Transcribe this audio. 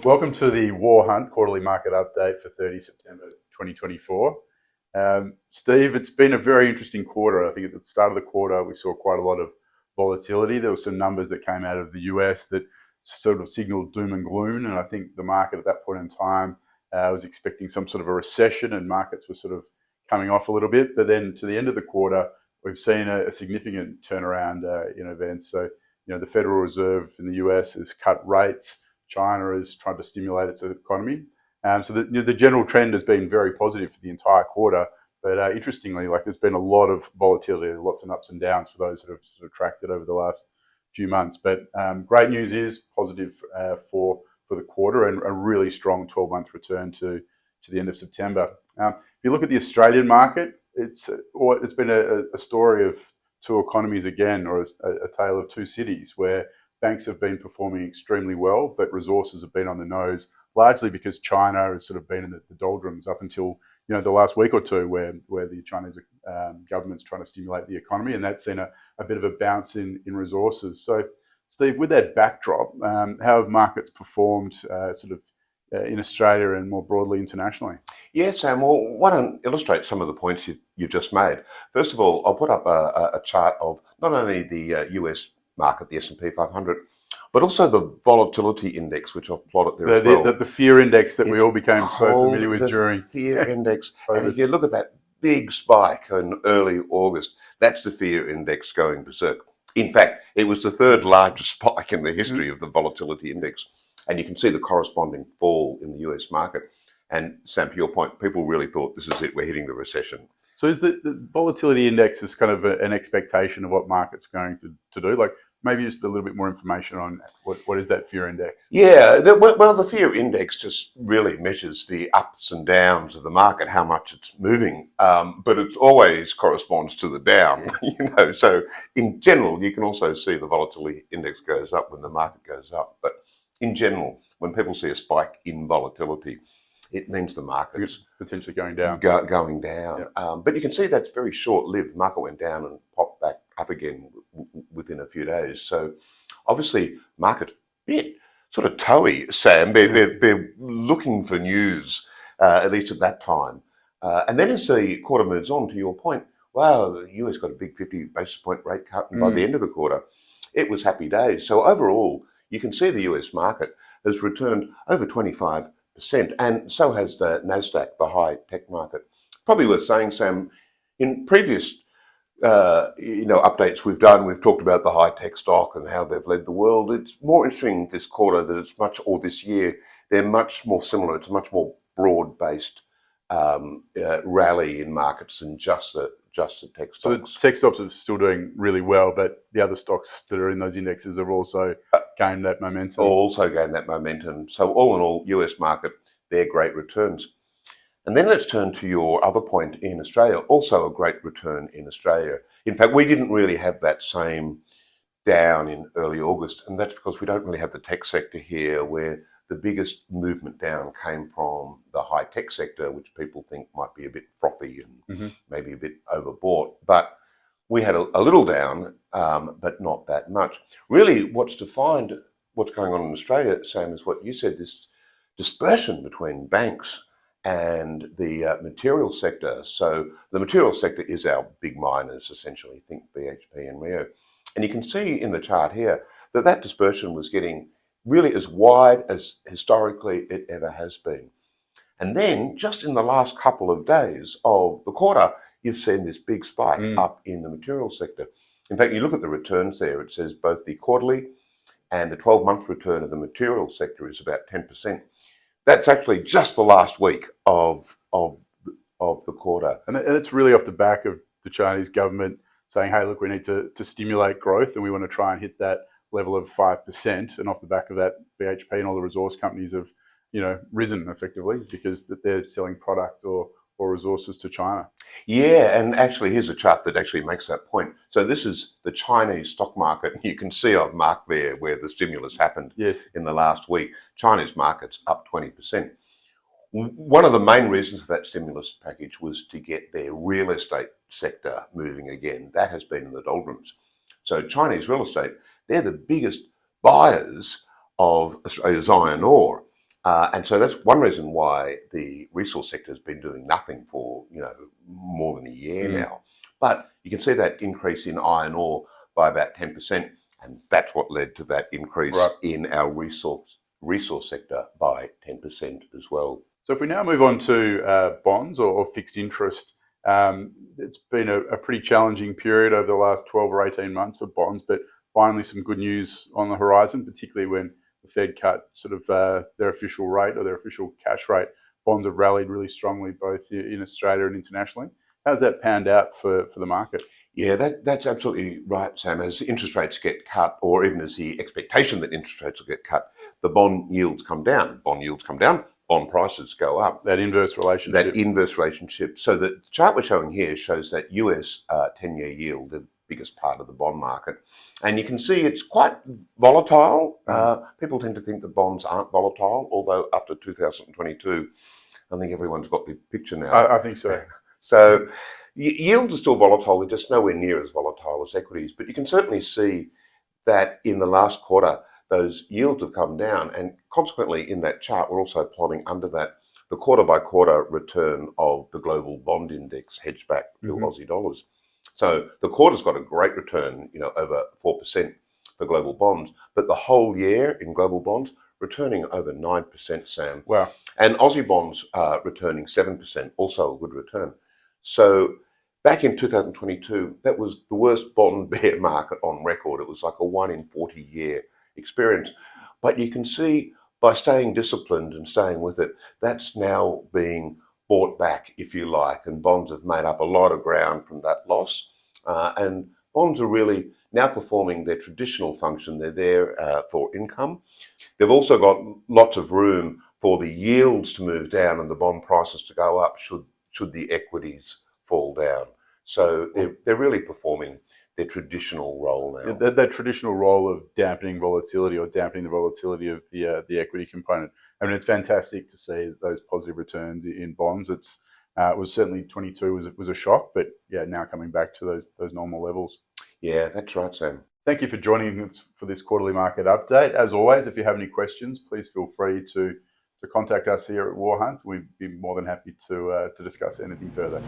Welcome to the WARR Hunt quarterly market update for 30 September 2024. Steve, it's been a very interesting quarter. I think at the start of the quarter, we saw quite a lot of volatility. There were some numbers that came out of the US that sort of signaled doom and gloom. And I think the market at that point in time was expecting some sort of a recession, and markets were sort of coming off a little bit. But then to the end of the quarter, we've seen a significant turnaround in events. So, the Federal Reserve in the US has cut rates. China is trying to stimulate its economy. So the general trend has been very positive for the entire quarter. But interestingly, there's been a lot of volatility, lots of ups and downs for those that have sort of tracked it over the last few months. But great news is positive for the quarter, and a really strong 12-month return to the end of September. If you look at the Australian market, it's been a story of two economies again, or a tale of two cities, where banks have been performing extremely well, but resources have been on the nose, largely because China has sort of been in the doldrums up until the last week or two, where the Chinese government's trying to stimulate the economy, and that's seen a bit of a bounce in resources. So, Steve, with that backdrop, how have markets performed in Australia and more broadly internationally? Yeah, Sam, well, why don't illustrate some of the points you've just made. First of all, I'll put up a chart of not only the US market, the S&P 500, but also the volatility index, which I've plotted there as well. The fear index that we all became so familiar with during fear index. And if you look at that big spike in early August, that's the fear index going berserk. In fact, it was the third largest spike in the history of the volatility index. And you can see the corresponding fall in the US market. And Sam, to your point, people really thought this is it, we're hitting the recession. So is the volatility index is kind of an expectation of what market's going to do? Maybe just a little bit more information on what is that fear index? Yeah, the fear index just really measures the ups and downs of the market, how much it's moving, but it always corresponds to the down. So in general, you can also see the volatility index goes up when the market goes up. But in general, when people see a spike in volatility, it means the market's potentially going down. Going down. Yeah. But you can see that's very short-lived. The market went down and popped back up again within a few days. So obviously, market's a bit sort of toey, Sam. They're looking for news, at least at that time. And then as the quarter moves on, to your point, wow, the US got a big 50 basis point rate cut, and by the end of the quarter, it was happy days. So overall, you can see the US market has returned over 25%, and so has the NASDAQ, the high tech market. Probably worth saying, Sam, in previous updates we've done, we've talked about the high tech stock and how they've led the world. It's more interesting this quarter that or this year, they're much more similar. It's a much more broad-based rally in markets than just the tech stocks. So the tech stocks are still doing really well, but the other stocks that are in those indexes have also gained that momentum. So all in all, US market, they're great returns. And then let's turn to your other point in Australia, also a great return in Australia. In fact, we didn't really have that same down in early August, and that's because we don't really have the tech sector here, where the biggest movement down came from the high tech sector, which people think might be a bit frothy and maybe a bit overbought. But we had a little down, but not that much. Really, what's defined what's going on in Australia, Sam, is what you said, this dispersion between banks and the material sector. So the material sector is our big miners, essentially. Think BHP and Rio. And you can see in the chart here that dispersion was getting really as wide as historically it ever has been. And then just in the last couple of days of the quarter, you've seen this big spike up in the material sector. In fact, you look at the returns there, it says both the quarterly and the 12-month return of the material sector is about 10%. That's actually just the last week of the quarter. And it's really off the back of the Chinese government saying, hey, look, we need to stimulate growth, and we want to try and hit that level of 5%. And off the back of that, BHP and all the resource companies have risen effectively because they're selling product or resources to China. Yeah, and actually here's a chart that actually makes that point. So this is the Chinese stock market. You can see I've marked there where the stimulus happened in the last week. Chinese market's up 20%. One of the main reasons for that stimulus package was to get their real estate sector moving again. That has been in the doldrums. So Chinese real estate, they're the biggest buyers of Australia's iron ore. And so that's one reason why the resource sector has been doing nothing for more than a year now. But you can see that increase in iron ore by about 10%, and that's what led to that increase in our resource sector by 10% as well. So if we now move on to bonds or fixed interest, it's been a pretty challenging period over the last 12 or 18 months for bonds, but finally some good news on the horizon, particularly when the Fed cut sort of their official rate or their official cash rate. Bonds have rallied really strongly both in Australia and internationally. How's that panned out for the market? Yeah, that's absolutely right, Sam. As interest rates get cut, or even as the expectation that interest rates will get cut, the bond yields come down. Bond yields come down, bond prices go up. That inverse relationship. So the chart we're showing here shows that US 10-year yield, the biggest part of the bond market. And you can see it's quite volatile. People tend to think that bonds aren't volatile, although after 2022, I think everyone's got the picture now. I think so. So yields are still volatile. They're just nowhere near as volatile as equities. But you can certainly see that in the last quarter, those yields have come down. And consequently, in that chart, we're also plotting under that the quarter-by-quarter return of the global bond index hedged back to Aussie dollars. So the quarter's got a great return, over 4% for global bonds. But the whole year in global bonds, returning over 9%, Sam. Wow. And Aussie bonds are returning 7%, also a good return. So back in 2022, that was the worst bond bear market on record. It was like a 1 in 40 year experience. But you can see by staying disciplined and staying with it, that's now being bought back, if you like, and bonds have made up a lot of ground from that loss. And bonds are really now performing their traditional function. They're there for income. They've also got lots of room for the yields to move down and the bond prices to go up should the equities fall down. So they're really performing their traditional role now. That traditional role of dampening volatility or dampening the volatility of the equity component. I mean, it's fantastic to see those positive returns in bonds. It was certainly 22 was a shock, but yeah, now coming back to those normal levels. Yeah, that's right, Sam. Thank you for joining us for this quarterly market update. As always, if you have any questions, please feel free to contact us here at WARR Hunt. We'd be more than happy to discuss anything further.